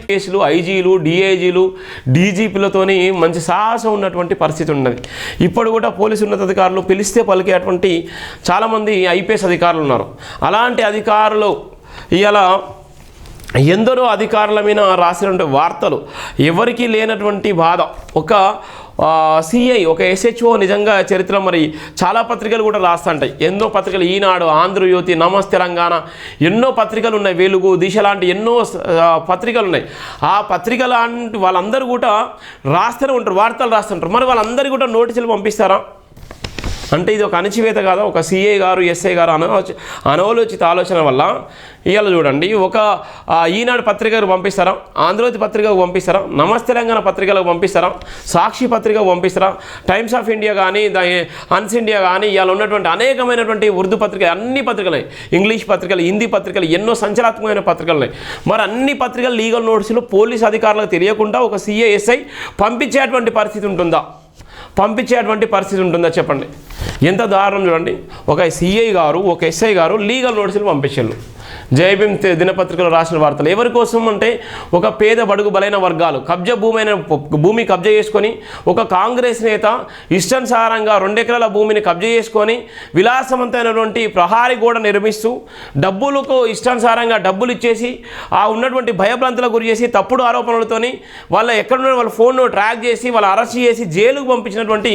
కేసులు ఐజీలు డిఐజీలు డీజీపీలతోని మంచి సాహసం ఉన్నటువంటి పరిస్థితి ఉన్నది. ఇప్పుడు కూడా పోలీసు ఉన్నతాధికారులు పిలిస్తే పలికేటువంటి చాలామంది ఐపీఎస్ అధికారులు ఉన్నారు. అలాంటి అధికారులు ఇలా ఎందరో అధికారుల మీద రాసినటువంటి వార్తలు ఎవరికీ లేనటువంటి బాధ. ఒక సిఐ, ఒక ఎస్హెచ్ఓ నిజంగా చరిత్ర మరి చాలా పత్రికలు కూడా రాస్తుంటాయి. ఎన్నో పత్రికలు, ఈనాడు, ఆంధ్రజ్యోతి, నమస్తే తెలంగాణ, ఎన్నో పత్రికలు ఉన్నాయి, వెలుగు, దిశ లాంటి ఎన్నో పత్రికలు ఉన్నాయి. ఆ పత్రికలు వాళ్ళందరూ కూడా రాస్తూనే ఉంటారు, వార్తలు రాస్తుంటారు. మరి వాళ్ళందరికీ కూడా నోటీసులు పంపిస్తారా అంటే ఇది ఒక అణచివేత కాదా? ఒక సిఐ గారు, ఎస్ఐ గారు అనాలోచిత ఆలోచన వల్ల ఇవాళ చూడండి, ఒక ఈనాడు పత్రికకు పంపిస్తారా, ఆంధ్రజ్యోతి పత్రికకు పంపిస్తారా, నమస్తే తెలంగాణ పత్రికలకు పంపిస్తారా, సాక్షి పత్రికకు పంపిస్తారా, టైమ్స్ ఆఫ్ ఇండియా కానీ, హన్స్ ఇండియా కానీ, ఇవాళ ఉన్నటువంటి అనేకమైనటువంటి ఉర్దూ పత్రికలు, అన్ని పత్రికలు, ఇంగ్లీష్ పత్రికలు, హిందీ పత్రికలు, ఎన్నో సంచలనాత్మకమైన పత్రికలు ఉన్నాయి. మరి అన్ని పత్రికలు లీగల్ నోటీసులు పోలీసు అధికారులకు తెలియకుండా ఒక సిఐ, ఎస్ఐ పంపించేటువంటి పరిస్థితి ఉంటుందా చెప్పండి? ఎంత దారుణం చూడండి. ఒక సిఐ గారు, ఒక ఎస్ఐ గారు లీగల్ నోటీసులు పంపించారు. జైభీమ్ దినపత్రికలో రాసిన వార్తలు ఎవరి కోసం అంటే, ఒక పేద బడుగు బలైన వర్గాలు భూమి కబ్జా చేసుకొని, ఒక కాంగ్రెస్ నేత ఇష్టానుసారంగా 2 ఎకరాల భూమిని కబ్జా చేసుకొని విలాసవంతమైనటువంటి ప్రహారీ గోడ నిర్మిస్తూ డబ్బులకు ఇష్టానుసారంగా డబ్బులు ఇచ్చేసి ఆ ఉన్నటువంటి భయభ్రాంతులకు గురి చేసి తప్పుడు ఆరోపణలతోని ఎక్కడున్న వాళ్ళ ఫోన్ను ట్రాక్ చేసి వాళ్ళ అరెస్ట్ చేసి జైలుకు పంపించినటువంటి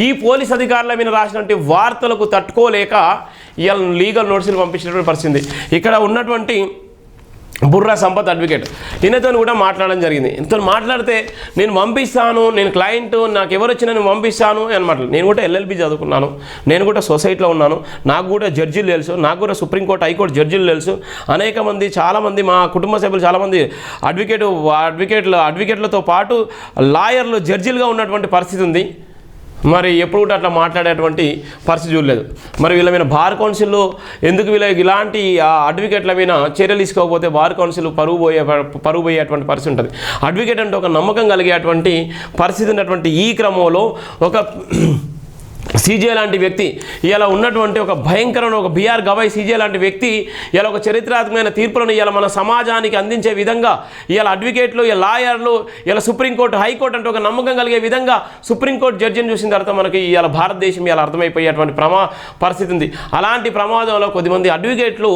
ఈ పోలీస్ అధికారుల మీద రాసినటువంటి వార్తలకు తట్టుకోలేక ఇవాళ లీగల్ నోటీసులు పంపించినటువంటి పరిస్థితి. ఇక్కడ ఉన్నటువంటి బుర్రా సంపత్ అడ్వకేట్ ఈయనతో కూడా మాట్లాడడం జరిగింది. ఇంత మాట్లాడితే నేను పంపిస్తాను, నేను క్లయింట్, నాకు ఎవరు వచ్చినా నేను పంపిస్తాను అనమాట. నేను కూడా ఎల్ఎల్బి చదువుకున్నాను, నేను కూడా సొసైటీలో ఉన్నాను, నాకు కూడా జడ్జీలు తెలుసు, నాకు కూడా సుప్రీంకోర్టు, హైకోర్టు జడ్జీలు తెలుసు. అనేక మంది, చాలామంది మా కుటుంబ సభ్యులు చాలామంది అడ్వకేట్లతో పాటు లాయర్లు, జడ్జీలుగా ఉన్నటువంటి పరిస్థితి ఉంది. మరి ఎప్పుడు కూడా అట్లా మాట్లాడేటువంటి పరిస్థితి చూడలేదు. మరి వీళ్ళ మీద బార్ కౌన్సిల్లో ఎందుకు ఇలాంటి అడ్వకేట్ల మీద చర్యలు తీసుకోకపోతే బార్ కౌన్సిల్ పరువు పోయేటువంటి పరిస్థితి ఉంటుంది. అడ్వకేట్ అంటే ఒక నమ్మకం కలిగేటువంటి పరిస్థితి ఉన్నటువంటి ఈ క్రమంలో ఒక సీజే లాంటి వ్యక్తి ఇలా ఉన్నటువంటి ఒక భయంకరమైన ఒక బిఆర్ గవాయ్ సీజే లాంటి వ్యక్తి ఇలా ఒక చరిత్రాత్మకమైన తీర్పులను ఇలా మన సమాజానికి అందించే విధంగా ఇలా అడ్వకేట్లు, ఇలా లాయర్లు, ఇలా సుప్రీంకోర్టు, హైకోర్టు అంటే ఒక నమ్మకం కలిగే విధంగా సుప్రీంకోర్టు జడ్జిని చూసిన తర్వాత మనకి ఇలా భారతదేశం ఇలా అర్థమైపోయేటువంటి పరిస్థితి ఉంది. అలాంటి ప్రమాదంలో కొద్దిమంది అడ్వకేట్లు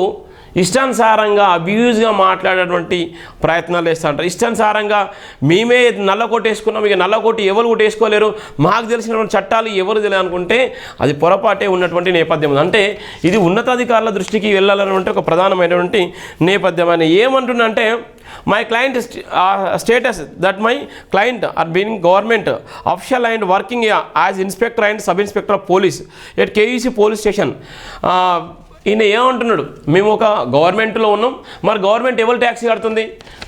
ఇష్టానుసారంగా అబ్యూజ్గా మాట్లాడేటువంటి ప్రయత్నాలు చేస్తుంటారు. ఇష్టానుసారంగా మేమే నల్లకోట వేసుకున్నాం, ఇక నల్లకోటి ఎవరు కూడా వేసుకోలేరు, మాకు తెలిసినటువంటి చట్టాలు ఎవరు తెలియదు అనుకుంటే అది పొరపాటే ఉన్నటువంటి నేపథ్యం. అంటే ఇది ఉన్నతాధికారుల దృష్టికి వెళ్ళాలన్నటువంటి ఒక ప్రధానమైనటువంటి నేపథ్యం. అని ఏమంటుందంటే, my client status that my client or being government official and working as inspector and sub inspector of police at KUC police station. ఈయన ఏమంటున్నాడు, మేము ఒక గవర్నమెంట్లో ఉన్నాం, మరి గవర్నమెంట్ ఎవరు ట్యాక్సీ కడుతుంది?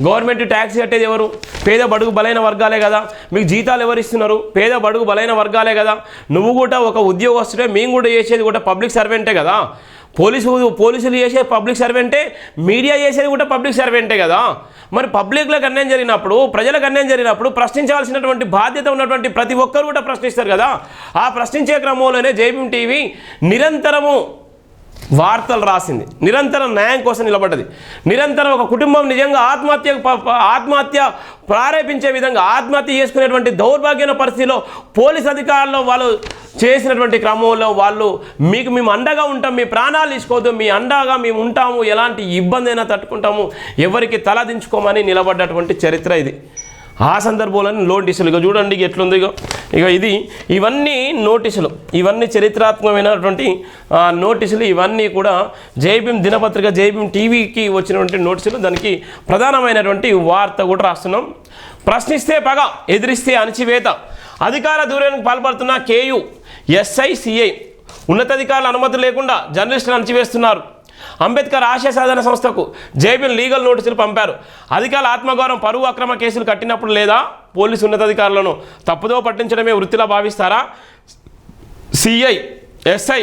గవర్నమెంట్ ట్యాక్సీ కట్టేది ఎవరు? పేద బడుగు బలైన వర్గాలే కదా. మీకు జీతాలు ఎవరు ఇస్తున్నారు? పేద బడుగు బలైన వర్గాలే కదా. నువ్వు కూడా ఒక ఉద్యోగస్తుడే, మేము కూడా చేసేది కూడా పబ్లిక్ సర్వెంటే కదా. పోలీసులు చేసే పబ్లిక్ సర్వెంటే, మీడియా చేసేది కూడా పబ్లిక్ సర్వెంటే కదా. మరి పబ్లిక్లకు అన్యాయం జరిగినప్పుడు, ప్రజలకు అన్యాయం జరిగినప్పుడు ప్రశ్నించాల్సినటువంటి బాధ్యత ఉన్నటువంటి ప్రతి ఒక్కరు కూడా ప్రశ్నిస్తారు కదా. ఆ ప్రశ్నించే క్రమంలోనే జైభీమ్ టీవీ నిరంతరము వార్తలు రాసింది, నిరంతరం న్యాయం కోసం నిలబడ్డది, నిరంతరం ఒక కుటుంబం నిజంగా ఆత్మహత్య ప్రేరేపించే విధంగా ఆత్మహత్య చేసుకునేటువంటి దౌర్భాగ్యమైన పరిస్థితిలో పోలీస్ అధికారులు వాళ్ళు చేసినటువంటి క్రమంలో మేము అండగా ఉంటాం, మీ ప్రాణాలు తీసుకోవద్దు, మీ అండగా మేము ఉంటాము, ఎలాంటి ఇబ్బంది అయినా తట్టుకుంటాము, ఎవరికి తలదించుకోమని నిలబడ్డటువంటి చరిత్ర ఇది. ఆ సందర్భంలో నోటీసులు ఇక చూడండి ఎట్లుంది. ఇక ఇవన్నీ నోటీసులు, ఇవన్నీ చరిత్రాత్మకమైనటువంటి నోటీసులు. ఇవన్నీ కూడా జైభీమ్ దినపత్రిక, జైభీమ్ టీవీకి వచ్చినటువంటి నోటీసులు. దానికి ప్రధానమైనటువంటి వార్త కూడా రాస్తున్నాం. ప్రశ్నిస్తే పగ, ఎదిరిస్తే అణచివేత, అధికార దూరానికి పాల్పడుతున్న కేయూ, ఎస్ఐ, సిఐ, ఉన్నతాధికారుల అనుమతి లేకుండా జర్నలిస్టులను అణచివేస్తున్నారు. అంబేద్కర్ ఆశయ సాధన సంస్థకు జైభీమ్ లీగల్ నోటీసులు పంపారు. అధికారుల ఆత్మగౌరవం, పరువు అక్రమ కేసులు కట్టినప్పుడు లేదా పోలీసు ఉన్నతాధికారులను తప్పుదో పట్టించడమే వృత్తిలా భావిస్తారా? సిఐ, ఎస్ఐ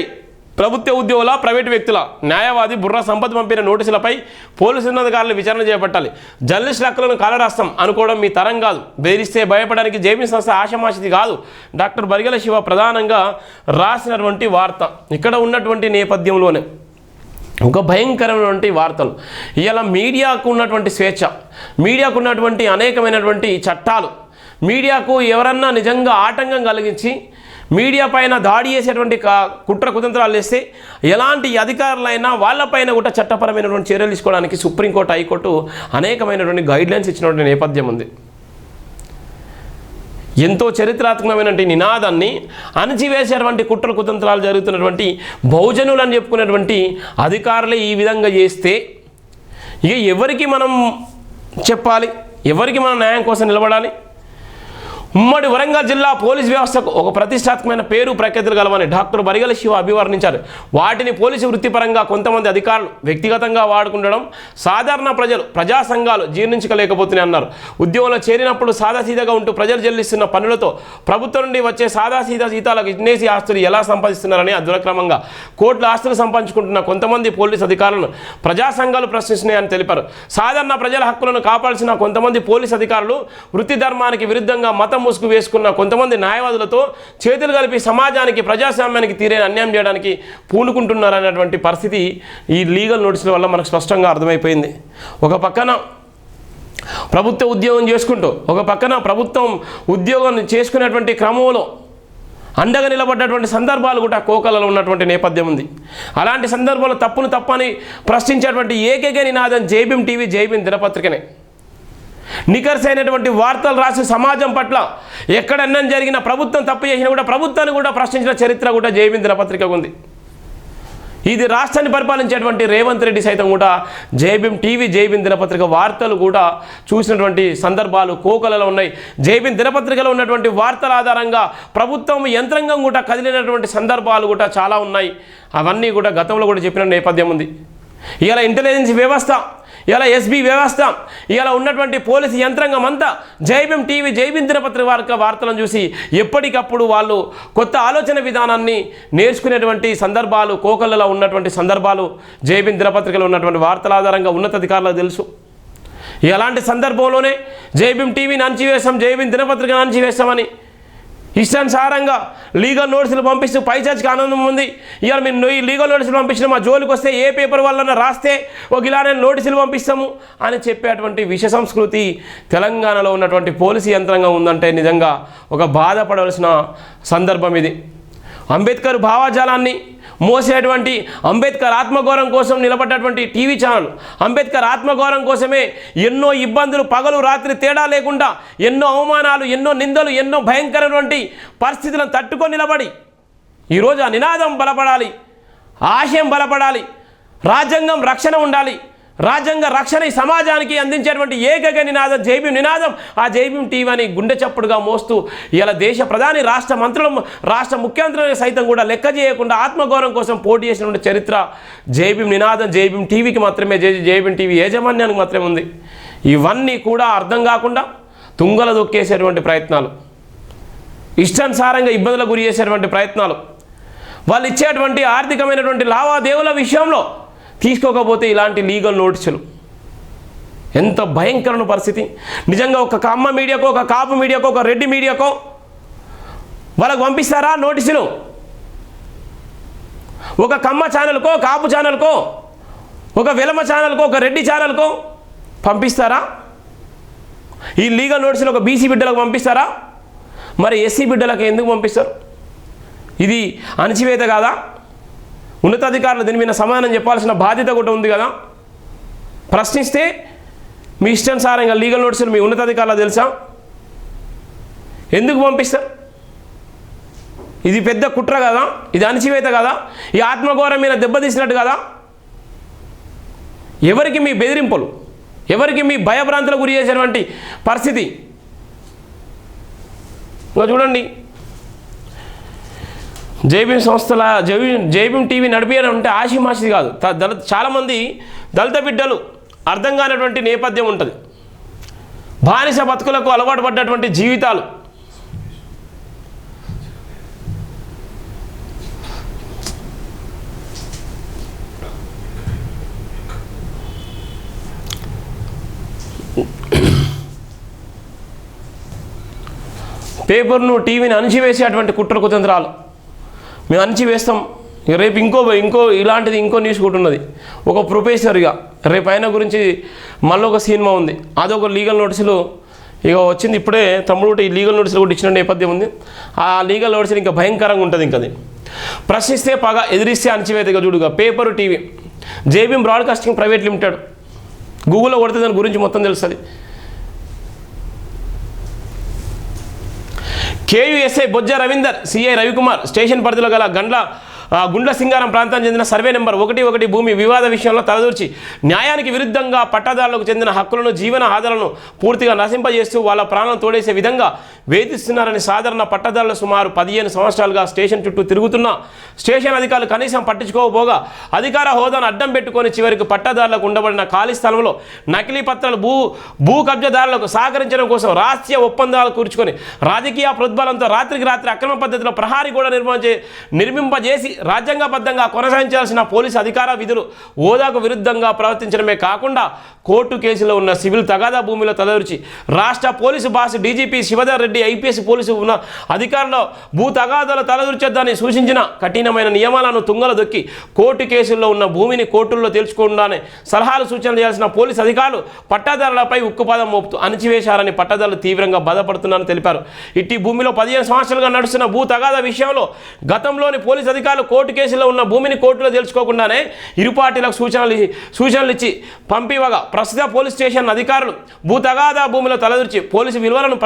ప్రభుత్వ ఉద్యోగుల, ప్రైవేటు వ్యక్తుల? న్యాయవాది బుర్రా సంపత్ పంపిన నోటీసులపై పోలీసు ఉన్నతాధికారులు విచారణ చేపట్టాలి. జర్నలిస్టుల హక్కులను కాలరాస్తాం అనుకోవడం మీ తరం కాదు. బెదిరిస్తే భయపడడానికి జైభీమ్ సంస్థ ఆషామాషిది కాదు. డాక్టర్ బరిగెల శివ ప్రధానంగా రాసినటువంటి వార్త. ఇక్కడ ఉన్నటువంటి నేపథ్యంలోనే ఒక భయంకరమైనటువంటి వార్తలు. ఇవాళ మీడియాకు ఉన్నటువంటి స్వేచ్ఛ, మీడియాకు ఉన్నటువంటి అనేకమైనటువంటి చట్టాలు, మీడియాకు ఎవరన్నా నిజంగా ఆటంకం కలిగించి మీడియా పైన దాడి చేసేటువంటి కుట్ర కుతంత్రాలు చేస్తే ఎలాంటి అధికారులైనా వాళ్ళపైన కూడా చట్టపరమైనటువంటి చర్యలు తీసుకోవడానికి సుప్రీంకోర్టు, హైకోర్టు అనేకమైనటువంటి గైడ్లైన్స్ ఇచ్చినటువంటి నేపథ్యం ఉంది. ఎంతో చరిత్రాత్మకమైనటువంటి నినాదాన్ని అణచివేసేటువంటి కుట్ర కుతంత్రాలు జరుగుతున్నటువంటి బహుజనులు అని చెప్పుకునేటువంటి అధికారులే ఈ విధంగా చేస్తే ఇక ఎవరికి మనం చెప్పాలి? ఎవరికి మనం న్యాయం కోసం నిలబడాలి? ఉమ్మడి వరంగల్ జిల్లా పోలీస్ వ్యవస్థకు ఒక ప్రతిష్టాత్మకమైన పేరు ప్రఖ్యాతులు గలవని డాక్టర్ బరిగల శివ అభివర్ణించారు. వాటిని పోలీసు వృత్తిపరంగా కొంతమంది అధికారులు వ్యక్తిగతంగా వాడుకుండడం సాధారణ ప్రజలు, ప్రజా సంఘాలు జీర్ణించుకోలేకపోతున్నాయి అన్నారు. ఉద్యోగంలో చేరినప్పుడు సాదాసీదాగా ఉంటూ ప్రజలు చెల్లిస్తున్న పనులతో ప్రభుత్వం నుండి వచ్చే సాదాసీదా జీతాలకు విదేశీ ఆస్తులు ఎలా సంపాదిస్తున్నారని దురక్రమంగా కోట్ల ఆస్తులు సంపాదించుకుంటున్న కొంతమంది పోలీసు అధికారులను ప్రజా సంఘాలు ప్రశ్నిస్తున్నాయని తెలిపారు. సాధారణ ప్రజల హక్కులను కాపాడాల్సిన కొంతమంది పోలీసు అధికారులు వృత్తి ధర్మానికి విరుద్ధంగా మతం ముసుగు వేసుకున్న కొంతమంది న్యాయవాదులతో చేతులు కలిపి సమాజానికి, ప్రజాస్వామ్యానికి తీరైన అన్యాయం చేయడానికి పూనుకుంటున్నారనేటువంటి పరిస్థితి ఈ లీగల్ నోటీసుల వల్ల మనకు స్పష్టంగా అర్థమైపోయింది. ఒక పక్కన ప్రభుత్వ ఉద్యోగం చేసుకుంటూ, ఒక పక్కన ప్రభుత్వం ఉద్యోగం చేసుకునేటువంటి క్రమంలో అండగా నిలబడ్డటువంటి సందర్భాలు కూడా కోకలలో ఉన్నటువంటి నేపథ్యం ఉంది. అలాంటి సందర్భంలో తప్పును తప్పని ప్రశ్నించేటువంటి ఏకైక నినాదం జైభీం టీవీ, జైభీం దినపత్రికనే. నికర్సైనటువంటి వార్తలు రాసి సమాజం పట్ల ఎక్కడన్నా జరిగిన ప్రభుత్వం తప్పు చేసినా కూడా ప్రభుత్వాన్ని కూడా ప్రశ్నించిన చరిత్ర కూడా జైభీం దినపత్రికకు ఉంది. ఇది రాష్ట్రాన్ని పరిపాలించేటువంటి రేవంత్ రెడ్డి సైతం కూడా జైభీం టీవీ, జైభీం దినపత్రిక వార్తలు కూడా చూసినటువంటి సందర్భాలు కోకలలో ఉన్నాయి. జైభీం దినపత్రికలో ఉన్నటువంటి వార్తల ఆధారంగా ప్రభుత్వం యంత్రాంగం కూడా కదిలినటువంటి సందర్భాలు కూడా చాలా ఉన్నాయి. అవన్నీ కూడా గతంలో కూడా చెప్పిన నేపథ్యం ఉంది. ఇలా ఇంటెలిజెన్స్ వ్యవస్థ, ఇలా ఎస్బీ వ్యవస్థ, ఇలా ఉన్నటువంటి పోలీసు యంత్రాంగం అంతా జైభీం టీవీ, జైభీం దినపత్రిక వార్తలను చూసి ఎప్పటికప్పుడు వాళ్ళు కొత్త ఆలోచన విధానాన్ని నేర్చుకునేటువంటి సందర్భాలు కోకళ్ళలో ఉన్నటువంటి సందర్భాలు జైభీం దినపత్రికలో ఉన్నటువంటి వార్తల ఆధారంగా ఉన్నతాధికారులకు తెలుసు. ఎలాంటి సందర్భంలోనే జైభీం టీవీని అణచివేస్తాం, జైభీం దినపత్రికను అణచివేస్తామని ఇష్టానుసారంగా లీగల్ నోటీసులు పంపిస్తూ పైచాచికి ఆనందం ఉంది. ఇవాళ మీరు ఈ లీగల్ నోటీసులు పంపించిన మా జోలికి వస్తే ఏ పేపర్ వల్ల రాస్తే ఒక ఇలానే నోటీసులు పంపిస్తాము అని చెప్పేటువంటి విష సంస్కృతి తెలంగాణలో ఉన్నటువంటి పోలీసు యంత్రాంగం ఉందంటే నిజంగా ఒక బాధపడవలసిన సందర్భం ఇది. అంబేద్కర్ భావజాలాన్ని మోసేటువంటి, అంబేద్కర్ ఆత్మగౌరవం కోసం నిలబడ్డటువంటి టీవీ ఛానల్, అంబేద్కర్ ఆత్మగౌరవం కోసమే ఎన్నో ఇబ్బందులు, పగలు రాత్రి తేడా లేకుండా ఎన్నో అవమానాలు, ఎన్నో నిందలు, ఎన్నో భయంకరమైనటువంటి పరిస్థితులను తట్టుకొని నిలబడి ఈరోజు ఆ నినాదం బలపడాలి, ఆశయం బలపడాలి, రాజ్యాంగం రక్షణ ఉండాలి, రాజ్యాంగ రక్షణ ఈ సమాజానికి అందించేటువంటి ఏకైక నినాదం జైభీం నినాదం. ఆ జైభీం టీవీ అని గుండె చప్పుడుగా మోస్తూ ఇలా దేశ ప్రధాని, రాష్ట్ర మంత్రులు, రాష్ట్ర ముఖ్యమంత్రులు సైతం కూడా లెక్క చేయకుండా ఆత్మగౌరవం కోసం పోటీ చేసినటువంటి చరిత్ర జైభీం నినాదం జైభీం టీవీకి మాత్రమే, జైభీం టీవీ యాజమాన్యానికి మాత్రమే ఉంది. ఇవన్నీ కూడా అర్థం కాకుండా తుంగల దొక్కేసేటువంటి ప్రయత్నాలు, ఇష్టానుసారంగా ఇబ్బందులకు గురి చేసేటువంటి ప్రయత్నాలు, వాళ్ళు ఇచ్చేటువంటి ఆర్థికమైనటువంటి లావాదేవీల విషయంలో తీసుకోకపోతే ఇలాంటి లీగల్ నోటీసులు ఎంత భయంకరమైన పరిస్థితి. నిజంగా ఒక కమ్మ మీడియాకో, ఒక కాపు మీడియాకో, ఒక రెడ్డి మీడియాకో వాళ్ళకు పంపిస్తారా నోటీసులు? ఒక కమ్మ ఛానల్కో, కాపు ఛానల్కో, ఒక వెలమ ఛానల్కో, ఒక రెడ్డి ఛానల్కో పంపిస్తారా ఈ లీగల్ నోటీసులు? ఒక బీసీ బిడ్డలకు పంపిస్తారా? మరి ఎస్సీ బిడ్డలకు ఎందుకు పంపిస్తారు? ఇది అణచివేత కాదా? ఉన్నతాధికారులు దీని మీద సమాధానం చెప్పాల్సిన బాధ్యత కూడా ఉంది కదా. ప్రశ్నిస్తే మీ ఇష్టానుసారంగా లీగల్ నోటీసులు మీ ఉన్నతాధికారులకు తెలుసా? ఎందుకు పంపిస్తారు? ఇది పెద్ద కుట్ర కదా, ఇది అణచివేత కదా, ఈ ఆత్మగౌరవం మీద దెబ్బతీసినట్టు కదా. ఎవరికి మీ బెదిరింపులు, ఎవరికి మీ భయభ్రాంతులకు గురి చేసేటువంటి పరిస్థితి. ఇంకా చూడండి, జైభీం సంస్థల జైభీం టీవీ నడిపేయడం అంటే ఆషిమాషి కాదు. చాలామంది దళిత బిడ్డలు అర్థం కానటువంటి నేపథ్యం ఉంటుంది. బానిస బతుకులకు అలవాటు పడ్డటువంటి జీవితాలు, పేపర్ను, టీవీని అణిచివేసేటువంటి కుట్ర కుతంత్రాలు. మేము అణిచివేస్తాం, ఇక రేపు ఇంకో ఇలాంటిది ఇంకో న్యూస్ కూడా ఉన్నది. ఒక ప్రొఫెసర్గా రేపు ఆయన గురించి మళ్ళీ ఒక సినిమా ఉంది, అదొక లీగల్ నోటీసులు ఇక వచ్చింది. ఇప్పుడే తమ్ముడు ఈ లీగల్ నోటీసులు కూడా ఇచ్చిన నేపథ్యం ఉంది. ఆ లీగల్ నోటీసులు ఇంకా భయంకరంగా ఉంటుంది. ఇంకా అది ప్రశ్నిస్తే పగ, ఎదిరిస్తే అణచివేతగా చూడుగా paper TV JBM broadcasting private limited. గూగుల్లో కొడితే దాని గురించి మొత్తం తెలుస్తుంది. కేయుఎస్ఐ బొజ్జ రవీందర్, సిఐ రవికుమార్ స్టేషన్ పరిధిలో గల గుండ్ల సింగారం ప్రాంతానికి చెందిన సర్వే నెంబర్ 11 భూమి వివాద విషయంలో తలదూర్చి న్యాయానికి విరుద్ధంగా పట్టాదారులకు చెందిన హక్కులను, జీవన ఆధారాలను పూర్తిగా నశింపజేస్తూ వాళ్ళ ప్రాణాలను తోడేసే విధంగా వేధిస్తున్నారని సాధారణ పట్టాదారులు సుమారు 15 సంవత్సరాలుగా స్టేషన్ చుట్టూ తిరుగుతున్న స్టేషన్ అధికారులు కనీసం పట్టించుకోకపోగా అధికార హోదాను అడ్డం పెట్టుకొని చివరికి పట్టాదారులకు ఉండబడిన ఖాళీ స్థలంలో నకిలీ పత్రాలు భూ కబ్జాదారులకు సహకరించడం కోసం రహస్య ఒప్పందాలు కూర్చుకొని రాజకీయ ప్రోద్బలంతో రాత్రికి రాత్రి అక్రమ పద్ధతిలో ప్రహారీ కూడా నిర్మింపజేసి రాజ్యాంగబద్ధంగా కొనసాగించాల్సిన పోలీసు అధికార విధులు హోదాకు విరుద్ధంగా ప్రవర్తించడమే కాకుండా కోర్టు కేసులో ఉన్న సివిల్ తగాదా భూమిలో తలదూర్చి రాష్ట్ర police boss DGP Shivadhar Reddy, IPS police ఉన్న అధికారులు భూ తగాదాలు తలదూర్చొద్దని సూచించిన కఠినమైన నియమాలను తుంగలు దొక్కి కోర్టు కేసుల్లో ఉన్న భూమిని కోర్టుల్లో తేల్చుకుండానే సలహాలు సూచనలు చేయాల్సిన పోలీసు అధికారులు పట్టాదారులపై ఉక్కుపాదం మోపుతూ అణచివేశారని పట్టాదారులు తీవ్రంగా బాధపడుతున్నారని తెలిపారు. ఇట్టి భూమిలో 15 సంవత్సరాలుగా నడుస్తున్న భూ తగాదా విషయంలో గతంలోని పోలీసు అధికారులు కోర్టు కేసులో ఉన్న భూమిని కోర్టులో తెలుసుకోకుండానే ఇరు పార్టీలకు సూచనలు ఇచ్చి పంపివగా ప్రస్తుత పోలీస్ స్టేషన్ అధికారులు భూ తగాదా భూమిలో తలదూర్చి పోలీసు విలువలను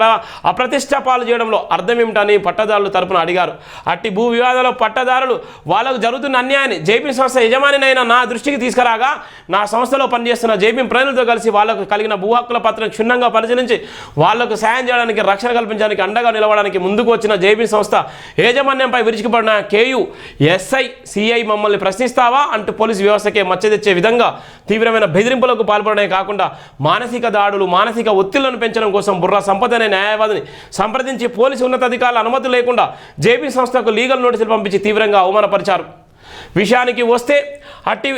అప్రతిష్ట పాలు చేయడంలో అర్థం ఏమిటని పట్టదారులు తరపున అడిగారు. అట్టి భూ వివాదాల్లో పట్టదారులు వాళ్ళకు జరుగుతున్న అన్యాయాన్ని జేపీ సంస్థ యజమానినైనా నా దృష్టికి తీసుకురాగా నా సంస్థలో పనిచేస్తున్న జేపీ ప్రజలతో కలిసి వాళ్ళకు కలిగిన భూ హక్కుల పత్రం క్షుణ్ణంగా పరిశీలించి వాళ్లకు సాయం చేయడానికి, రక్షణ కల్పించడానికి అండగా నిలవడానికి ముందుకు వచ్చిన జేపీ సంస్థ యాజమాన్యంపై విరుచుకుపడిన కేయు ఎస్ఐ సిఐ మమ్మల్ని ప్రశ్నిస్తావా అంటూ పోలీసు వ్యవస్థకే మచ్చ తెచ్చే విధంగా తీవ్రమైన బెదిరింపులకు పాల్పడమే కాకుండా మానసిక దాడులు, మానసిక ఒత్తిళ్లను పెంచడం కోసం బుర్రా సంపద అనే న్యాయవాదిని సంప్రదించి పోలీసు ఉన్నతాధికారుల అనుమతి లేకుండా జేపీ సంస్థకు లీగల్ నోటీసులు పంపించి తీవ్రంగా అవమానపరిచారు. విషయానికి వస్తే అట్టి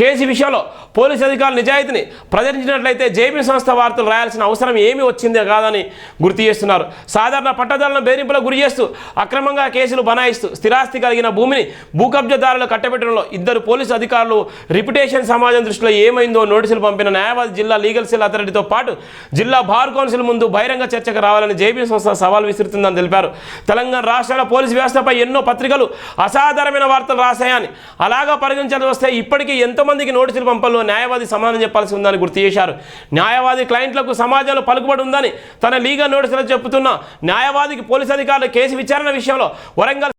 కేసు విషయంలో పోలీసు అధికారులు నిజాయితీని ప్రదర్శించినట్లయితే జేపీ సంస్థ వార్తలు రాయాల్సిన అవసరం ఏమీ వచ్చిందే కాదని గుర్తు చేస్తున్నారు. సాధారణ పట్టదారులను బెదిరింపులకు గురి చేస్తూ అక్రమంగా కేసులు బనాయిస్తూ స్థిరాస్తి కలిగిన భూమిని భూ కబ్జాదారులు కట్టబెట్టడంలో ఇద్దరు పోలీసు అధికారులు రిప్యుటేషన్ సమాజం దృష్టిలో ఏమైందో నోటీసులు పంపిన న్యాయవాది జిల్లా లీగల్ సెల్ అథారిటీతో పాటు జిల్లా బార్ కౌన్సిల్ ముందు బహిరంగ చర్చకు రావాలని జేపీ సంస్థ సవాల్ విసురుతుందని తెలిపారు. తెలంగాణ రాష్ట్రాల పోలీసు వ్యవస్థపై ఎన్నో పత్రికలు అసాధారణమైన వార్తలు రాశాయని, అలాగా పరిగణించాల్సి వస్తే ఇప్పటికీ ఎంతోమందికి నోటీసులు పంపల్లో న్యాయవాది సమాధానం చెప్పాల్సి ఉందని గుర్తు చేశారు. న్యాయవాది క్లయింట్లకు సమాజంలో పలుకుబడి ఉందని తన లీగల్ నోటీసులు చెబుతున్న న్యాయవాదికి పోలీసు అధికారులు కేసు విచారణ విషయంలో వరంగల్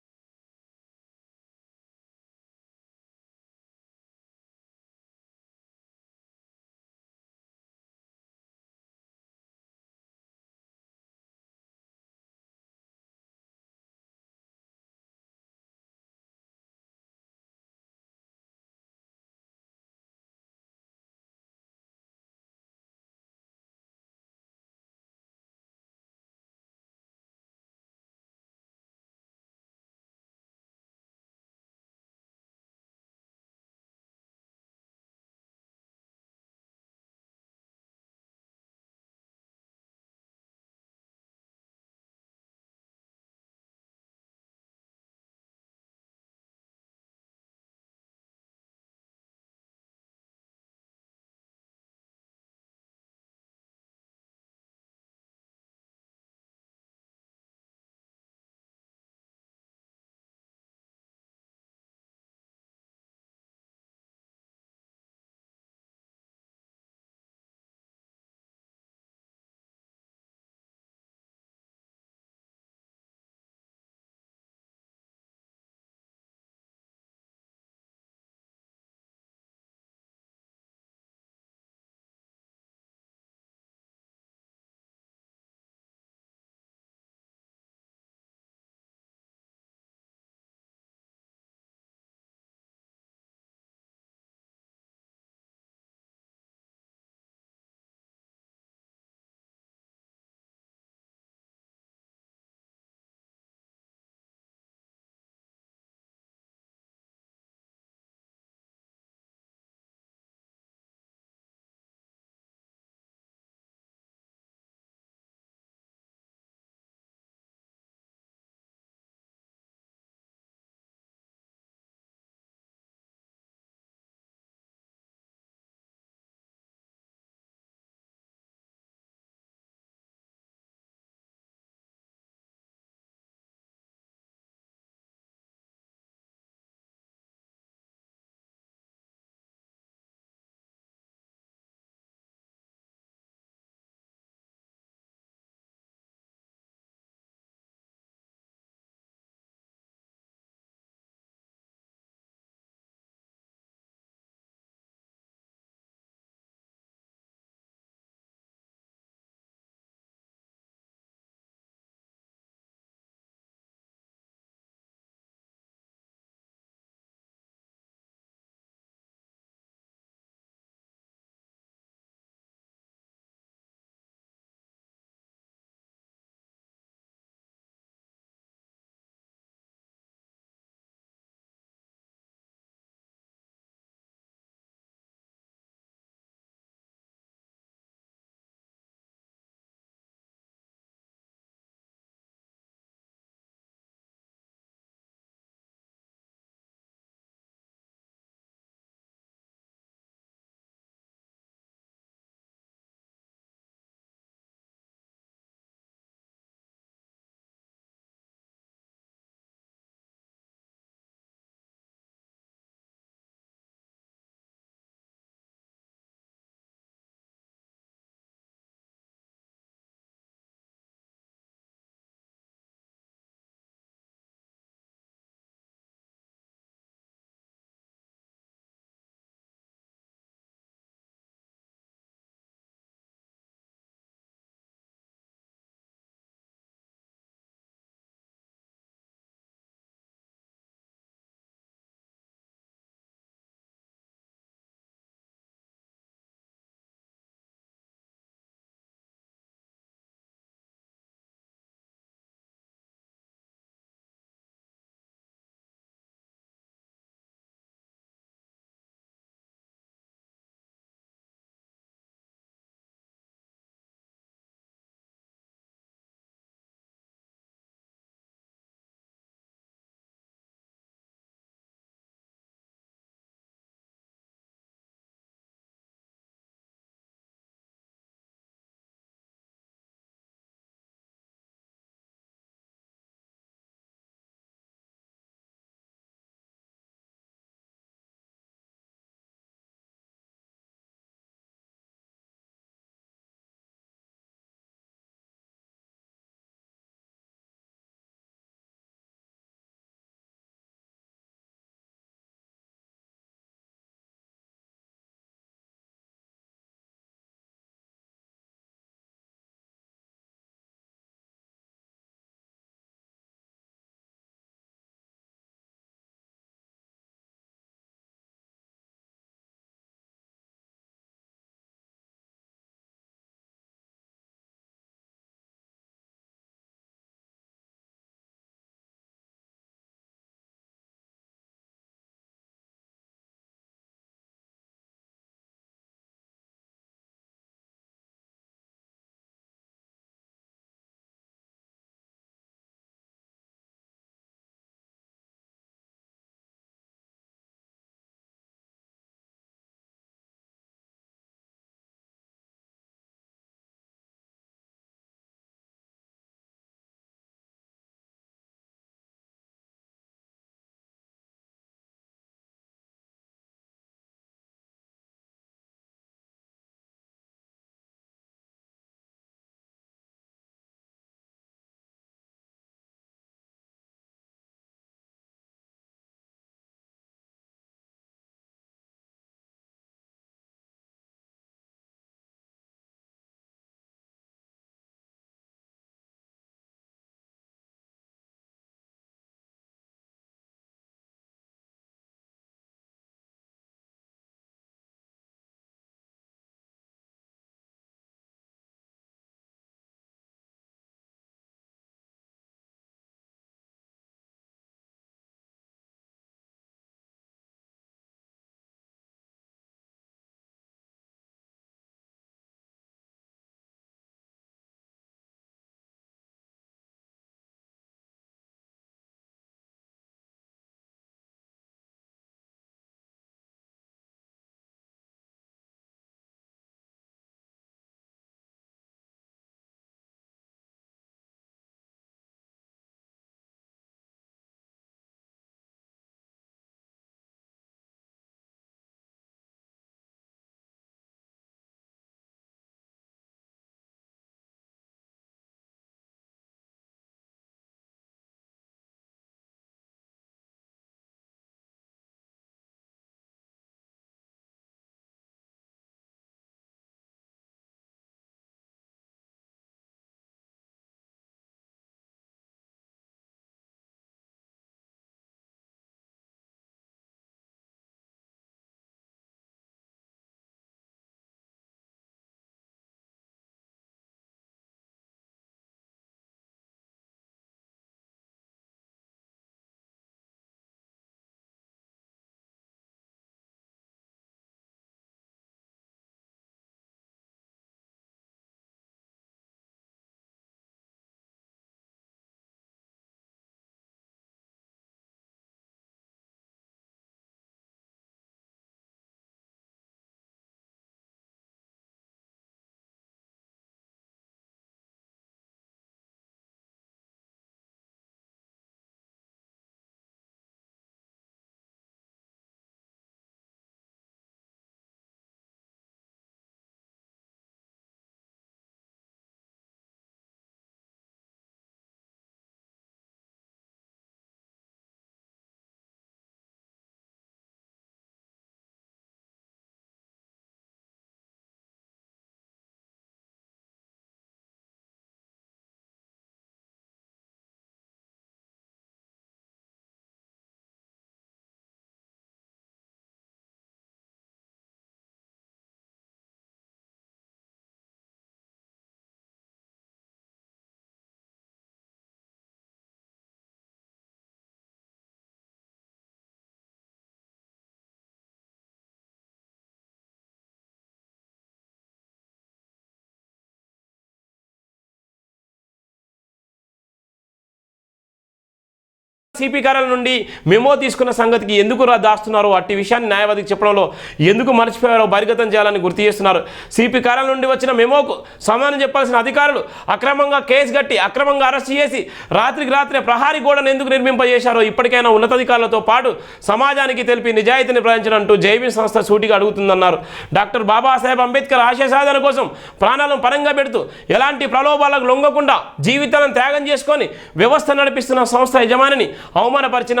సిపి కార్యాలయం నుండి మెమో తీసుకున్న సంగతికి ఎందుకు దాస్తున్నారు, అట్టి విషయాన్ని న్యాయవాదికి చెప్పడంలో ఎందుకు మర్చిపోయారో బహిర్గతం చేయాలని గుర్తు చేస్తున్నారు. సిపి కార్యాలయం నుండి వచ్చిన మెమోకు సమాధానం చెప్పాల్సిన అధికారులు అక్రమంగా కేసు కట్టి అక్రమంగా అరెస్ట్ చేసి రాత్రికి రాత్రే ప్రహారీ గోడను ఎందుకు నిర్మింపజేశారో ఇప్పటికైనా ఉన్నతాధికారులతో పాటు సమాజానికి తెలిపి నిజాయితీని ప్రకటించాలంటూ జేబీ సంస్థ సూటిగా అడుగుతుందన్నారు. డాక్టర్ బాబాసాహెబ్ అంబేద్కర్ ఆశయ సాధన కోసం ప్రాణాలను పరంగా పెడుతూ ఎలాంటి ప్రలోభాలకు లొంగకుండా జీవితాలను త్యాగం చేసుకొని వ్యవస్థ నడిపిస్తున్న సంస్థ యజమానిని అవమానపరిచిన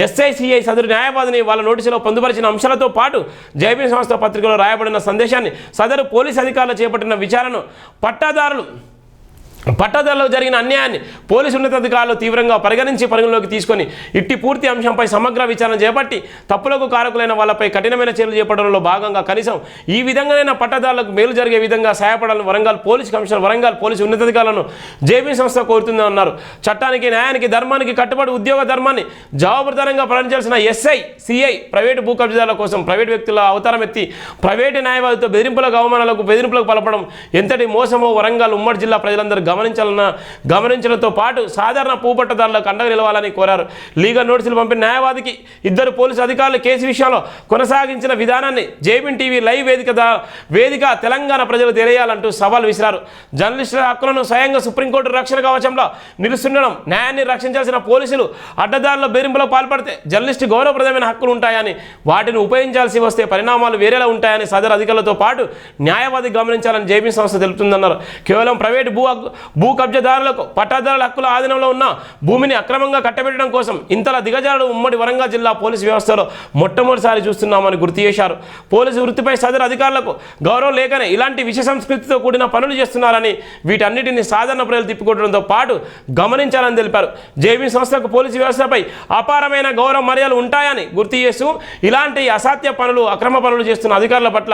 ఎస్ఐసిఐ సదరు న్యాయవాదిని వాళ్ళ నోటీసులో పొందుపరిచిన అంశాలతో పాటు జేబీ సంస్థ పత్రికలో రాయబడిన సందేశాన్ని సదరు పోలీసు అధికారులు చేపట్టిన విచారణను పట్టాదారులకు జరిగిన అన్యాయాన్ని పోలీసు ఉన్నతాధికారులు తీవ్రంగా పరిగణలోకి తీసుకొని ఇట్టి పూర్తి అంశంపై సమగ్ర విచారణ చేపట్టి తప్పులకు కారకులైన వాళ్ళపై కఠినమైన చర్యలు చేపట్టడంలో భాగంగా కనీసం ఈ విధంగానైనా పట్టాదారులకు మేలు జరిగే విధంగా సహాయపడాలని Warangal police commissioner Warangal police ఉన్నతాధికారులను జేబీ సంస్థ కోరుతుందని అన్నారు. చట్టానికి న్యాయానికి ధర్మానికి కట్టుబడి ఉద్యోగ ధర్మాన్ని జవాబుదారంగా పాటించాల్సిన ఎస్ఐ సిఐ ప్రైవేటు భూ కబ్జాల కోసం ప్రైవేటు వ్యక్తుల అవతారం ఎత్తి ప్రైవేటు న్యాయవాదితో బెదిరింపులకు పలపడం ఎంతటి మోసమో వరంగల్ ఉమ్మడి జిల్లా ప్రజలందరూ గమనించడంతో పాటు సాధారణ భూపట్టదారులకు అండగా నిలవాలని కోరారు. లీగల్ నోటీసులు పంపిన న్యాయవాదికి ఇద్దరు పోలీసు అధికారులు కేసు విషయంలో కొనసాగించిన విధానాన్ని జేబీ టీవీ లైవ్ వేదిక తెలంగాణ ప్రజలు తెలియాలంటూ సవాల్ విసిరారు. జర్నలిస్టుల హక్కులను స్వయంగా సుప్రీంకోర్టు రక్షణ కవచంలో నిలుస్తుండడం, న్యాయాన్ని రక్షించాల్సిన పోలీసులు అడ్డదారుల బెదిరింపులకు పాల్పడితే జర్నలిస్టు గౌరవప్రదమైన హక్కులు ఉంటాయని, వాటిని ఉపయోగించాల్సి వస్తే పరిణామాలు వేరేలా ఉంటాయని సదరు అధికారులతో పాటు న్యాయవాది గమనించాలని జేబీ సంస్థ తెలుపుతుందన్నారు. కేవలం ప్రైవేటు భూ కబ్జాదారులకు పట్టాదారుల హక్కుల ఆధీనంలో ఉన్న భూమిని అక్రమంగా కట్టబెట్టడం కోసం ఇంతలా దిగజారుడు ఉమ్మడి వరంగల్ జిల్లా పోలీసు వ్యవస్థలో మొట్టమొదటిసారి చూస్తున్నామని గుర్తు చేశారు. పోలీసు వృత్తిపై సదరు అధికారులకు గౌరవం లేకనే ఇలాంటి విష సంస్కృతితో కూడిన పనులు చేస్తున్నారని, వీటన్నిటిని సాధారణ ప్రజలు తిప్పికొట్టడంతో పాటు గమనించాలని తెలిపారు. జేబీ సంస్థకు పోలీసు వ్యవస్థపై అపారమైన గౌరవ మర్యాదలు ఉంటాయని గుర్తు చేస్తూ ఇలాంటి అసాధ్య పనులు అక్రమ పనులు చేస్తున్న అధికారుల పట్ల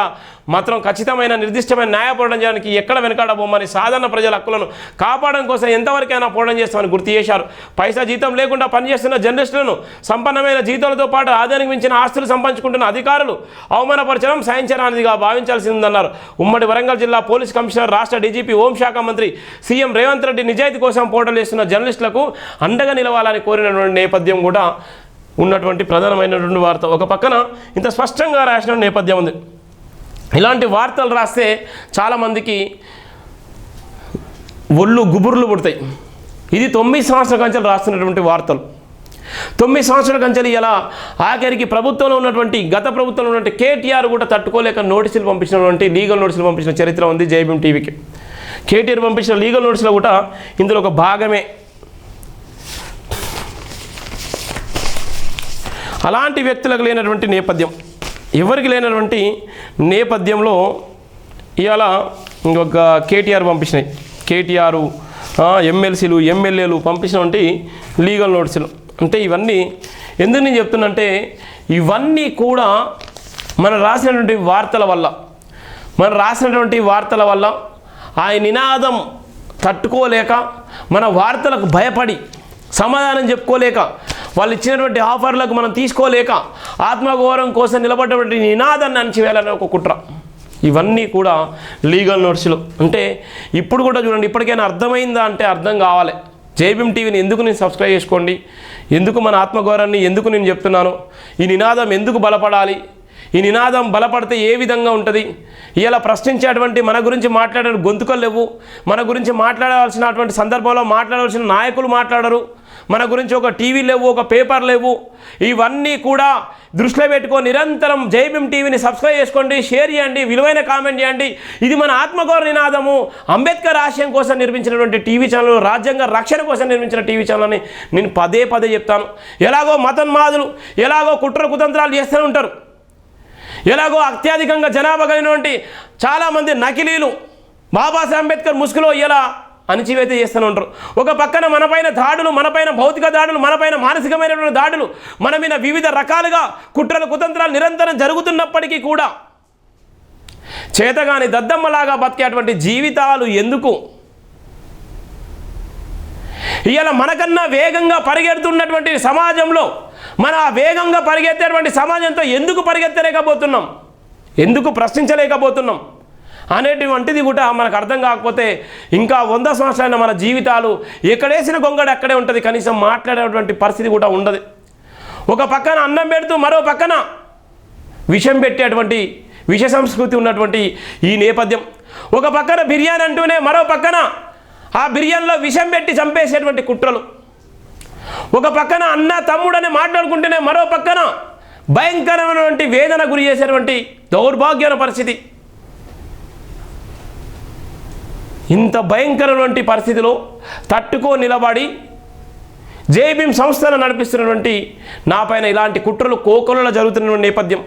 మాత్రం ఖచ్చితమైన నిర్దిష్టమైన న్యాయ పోరాటం చేయడానికి ఎక్కడ వెనకాడబోమని, సాధారణ ప్రజల హక్కులను కాపాడడం కోసం ఎంతవరకైనా పోరాటం చేస్తామని గుర్తు చేశారు. పైసా జీతం లేకుండా పనిచేస్తున్న జర్నలిస్టులను సంపన్నమైన జీతాలతో పాటు ఆదాయానికి మించిన ఆస్తులు సంపాదించుకుంటున్న అధికారులు అవమానపరచడం సహించరానిదిగా భావించాల్సిందన్నారు. ఉమ్మడి వరంగల్ జిల్లా పోలీస్ కమిషనర్, రాష్ట్ర డీజీపీ, హోంశాఖ మంత్రి సీఎం రేవంత్ రెడ్డి నిజాయితీ కోసం పోరాటాలు చేస్తున్న జర్నలిస్టులకు అండగా నిలవాలని కోరినటువంటి నేపథ్యం కూడా ఉన్నటువంటి ప్రధానమైనటువంటి వార్త. ఒక పక్కన ఇంత స్పష్టంగా రాసిన నేపథ్యం ఉంది. ఇలాంటి వార్తలు రాస్తే చాలామందికి ఒళ్ళు గుబుర్లు పుడతాయి. ఇది 9 సంవత్సరాల కంచెలు రాస్తున్నటువంటి వార్తలు. 9 సంవత్సరాల కంచెలు ఇలా ఆఖరికి ప్రభుత్వంలో ఉన్నటువంటి గత ప్రభుత్వంలో ఉన్నటువంటి కేటీఆర్ కూడా తట్టుకోలేక నోటీసులు పంపించినటువంటి లీగల్ నోటీసులు పంపించిన చరిత్ర ఉంది జేబీ టీవీకి. కేటీఆర్ పంపించిన లీగల్ నోటీసులు కూడా ఇందులో ఒక భాగమే. అలాంటి వ్యక్తులకు లేనటువంటి నేపథ్యం, ఎవరికి లేనటువంటి నేపథ్యంలో ఇవాళ ఇంకొక కేటీఆర్ పంపించినాయి. కేటీఆర్ ఎమ్మెల్సీలు ఎమ్మెల్యేలు పంపించినటువంటి లీగల్ నోటీసులు. అంటే ఇవన్నీ ఎందుకు నేను చెప్తున్నంటే ఇవన్నీ కూడా మనం రాసినటువంటి వార్తల వల్ల ఆ నినాదం తట్టుకోలేక, మన వార్తలకు భయపడి సమాధానం చెప్పుకోలేక, వాళ్ళు ఇచ్చినటువంటి ఆఫర్లకు మనం తీసుకోలేక ఆత్మగౌరవం కోసం నిలబడ్డటువంటి నినాదాన్ని అణచివేయాలని ఒక కుట్ర. ఇవన్నీ కూడా లీగల్ నోటీసులు. అంటే ఇప్పుడు కూడా చూడండి, ఇప్పటికైనా అర్థమైందా అంటే అర్థం కావాలి. జేబీ టీవీని ఎందుకు నేను సబ్స్క్రైబ్ చేసుకోండి, ఎందుకు మన ఆత్మగౌరవాన్ని ఎందుకు నేను చెప్తున్నాను, ఈ నినాదం ఎందుకు బలపడాలి, ఈ నినాదం బలపడితే ఏ విధంగా ఉంటుంది, ఇలా ప్రశ్నించేటువంటి మన గురించి మాట్లాడే గొంతుకలు లేవు, మన గురించి మాట్లాడాల్సినటువంటి సందర్భంలో మాట్లాడాల్సిన నాయకులు మాట్లాడరు, మన గురించి ఒక టీవీ లేవు, ఒక పేపర్ లేవు. ఇవన్నీ కూడా దృష్టిలో పెట్టుకొని నిరంతరం జేబీ టీవీని సబ్స్క్రైబ్ చేసుకోండి, షేర్ చేయండి, విలువైన కామెంట్ చేయండి. ఇది మన ఆత్మగౌరవ నినాదము. అంబేద్కర్ ఆశయం కోసం నిర్మించినటువంటి టీవీ ఛానల్, రాజ్యాంగ రక్షణ కోసం నిర్మించిన టీవీ ఛానల్ అని నేను పదే చెప్తాను. ఎలాగో మతోన్మాదులు ఎలాగో కుట్ర కుతంత్రాలు చేస్తూనే ఉంటారు, ఎలాగో అత్యధికంగా జనాభా కలిగినటువంటి చాలామంది నకిలీలు బాబాసాహెబ్ అంబేద్కర్ ముసుగులో ఎలా అణచివేత చేస్తూనే ఉంటారు. ఒక పక్కన మనపైన దాడులు, మనపైన భౌతిక దాడులు, మనపైన మానసికమైనటువంటి దాడులు, మన మీద వివిధ రకాలుగా కుట్రలు కుతంత్రాలు నిరంతరం జరుగుతున్నప్పటికీ కూడా చేతగాని దద్దమ్మలాగా బతికేటువంటి జీవితాలు ఎందుకు? ఇవాళ మనకన్నా వేగంగా పరిగెడుతున్నటువంటి సమాజంలో, మన వేగంగా పరిగెత్తేటువంటి సమాజంతో ఎందుకు పరిగెత్తలేకపోతున్నాం, ఎందుకు ప్రశ్నించలేకపోతున్నాం? అనేటువంటిది కూడా మనకు అర్థం కాకపోతే ఇంకా 100 సంవత్సరాల మన జీవితాలు ఎక్కడేసిన గొంగడ అక్కడే ఉంటుంది, కనీసం మాట్లాడేటువంటి పరిస్థితి కూడా ఉండదు. ఒక పక్కన అన్నం పెడుతూ మరో పక్కన విషం పెట్టేటువంటి విష సంస్కృతి ఉన్నటువంటి ఈ నేపథ్యం, ఒక పక్కన బిర్యానీ అంటూనే మరో పక్కన ఆ బిర్యానీలో విషం పెట్టి చంపేసేటువంటి కుట్రలు, ఒక పక్కన అన్న తమ్ముడని మాట్లాడుకుంటేనే మరో పక్కన భయంకరమైనటువంటి వేదన గురి చేసేటువంటి దౌర్భాగ్యమైన పరిస్థితి. ఇంత భయంకరమైనటువంటి పరిస్థితిలో తట్టుకో నిలబడి జై భీమ్ సంస్థను నడిపిస్తున్నటువంటి నా పైన ఇలాంటి కుట్రలు కోకొలలో జరుగుతున్న నేపథ్యం.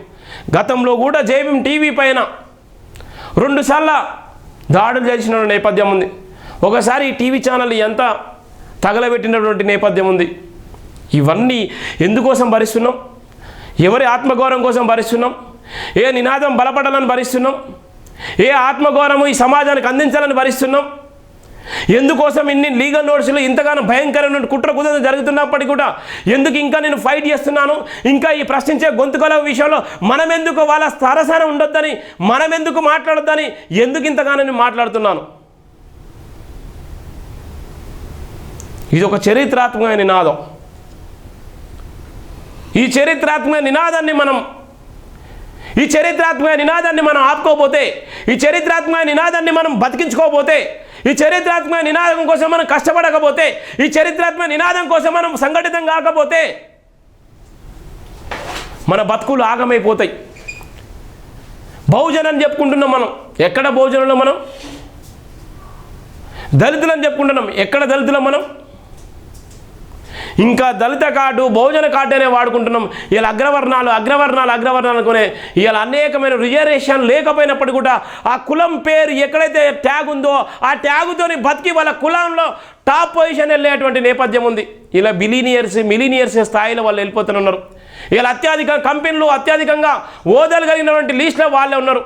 గతంలో కూడా జై భీమ్ టీవీ పైన 2 సార్లు దాడులు చేసిన నేపథ్యం ఉంది. ఒకసారి ఈ టీవీ ఛానల్ ఎంత తగలబెట్టినటువంటి నేపథ్యం ఉంది. ఇవన్నీ ఎందుకోసం భరిస్తున్నాం? ఎవరి ఆత్మగౌరవం కోసం భరిస్తున్నాం? ఏ నినాదం బలపడాలని భరిస్తున్నాం? ఏ ఆత్మగౌరవం ఈ సమాజానికి అందించాలని భరిస్తున్నాం? ఎందుకోసం ఇన్ని లీగల్ నోటీసులు ఇంతగానో భయంకరమైన కుట్ర కుదరదు జరుగుతున్నప్పటికీ కూడా ఎందుకు ఇంకా నేను ఫైట్ చేస్తున్నాను? ఇంకా ఈ ప్రశ్నించే గొంతుకల విషయంలో మనం ఎందుకు వాళ్ళ స్థారసాన ఉండొద్దని, మనం ఎందుకు మాట్లాడొద్దని ఎందుకు ఇంతగానో నేను మాట్లాడుతున్నాను? ఇది ఒక చరిత్రాత్మకమైన నినాదం. ఈ చరిత్రాత్మక నినాదాన్ని మనం ఆపుకోకపోతే, ఈ చరిత్రాత్మక నినాదాన్ని మనం బతికించుకోకపోతే, ఈ చరిత్రాత్మక నినాదం కోసం మనం కష్టపడకపోతే, ఈ చరిత్రాత్మక నినాదం కోసం మనం సంఘటితం కాకపోతే మన బతుకులు ఆగమైపోతాయి. బహుజనని చెప్పుకుంటున్నాం మనం, ఎక్కడ బహుజనులు? మనం దళితులని చెప్పుకుంటున్నాం, ఎక్కడ దళితులం మనం? ఇంకా దళిత కార్డు బహుజన కార్డు అనే వాడుకుంటున్నాం. ఇలా అగ్రవర్ణాలు అనుకునే ఇలా అనేకమైన రిజర్వేషన్ లేకపోయినప్పుడు కూడా ఆ కులం పేరు ఎక్కడైతే ట్యాగ్ ఉందో ఆ ట్యాగుతోని బతికి వాళ్ళ కులంలో టాప్ పొజిషన్ వెళ్ళేటువంటి నేపథ్యం ఉంది. ఇలా మిలీనియర్స్ స్థాయిలో వాళ్ళు వెళ్ళిపోతున్నారు. ఇలా అత్యధిక కంపెనీలు అత్యధికంగా హోదాలు కలిగినటువంటి లిస్టులో వాళ్ళే ఉన్నారు.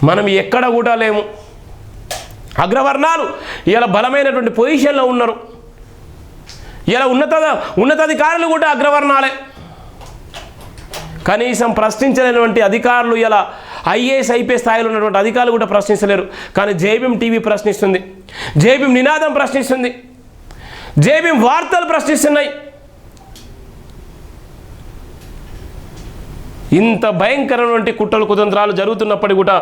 మనం ఎక్కడ కూడా లేము. అగ్రవర్ణాలు ఇలా బలమైనటువంటి పొజిషన్లో ఉన్నారు. ఇలా ఉన్నతాధికారులు కూడా అగ్రవర్ణాలే. కనీసం ప్రశ్నించలేనటువంటి అధికారులు ఇలా ఐఏఎస్ ఐపీఎస్ స్థాయిలో ఉన్నటువంటి అధికారులు కూడా ప్రశ్నించలేరు. కానీ జై భీమ్ టీవీ ప్రశ్నిస్తుంది, జై భీమ్ నినాదం ప్రశ్నిస్తుంది, జై భీమ్ వార్తలు ప్రశ్నిస్తున్నాయి. ఇంత భయంకరమైనటువంటి కుట్రలు కుతంత్రాలు జరుగుతున్నప్పటికీ కూడా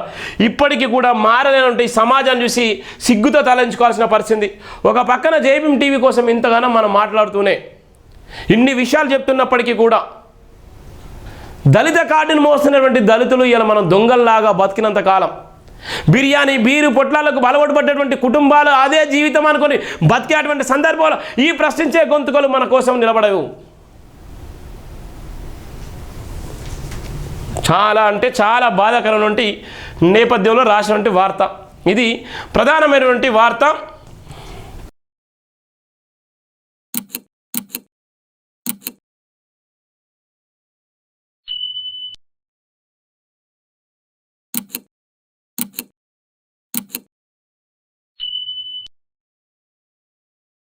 ఇప్పటికీ కూడా మారలేనటువంటి సమాజాన్ని చూసి సిగ్గుతో తలంచుకోవాల్సిన పరిస్థితి. ఒక పక్కన జై భీమ్ టీవీ కోసం ఇంతగానో మనం మాట్లాడుతూనే ఇన్ని విషయాలు చెప్తున్నప్పటికీ కూడా దళిత కార్డును మోస్తున్నటువంటి దళితులు ఇలా మనం దొంగల్లాగా బతికినంత కాలం, బిర్యానీ బీరు పొట్లాలకు బలపడబడ్డటువంటి కుటుంబాలు అదే జీవితం అనుకొని బతికేటువంటి సందర్భంలో ఈ ప్రశ్నించే గొంతుకలు మన కోసం నిలబడవు. చాలా అంటే చాలా బాధాకరమైనటువంటి నేపథ్యంలో రాసినటువంటి వార్త ఇది. ప్రధానమైనటువంటి వార్త.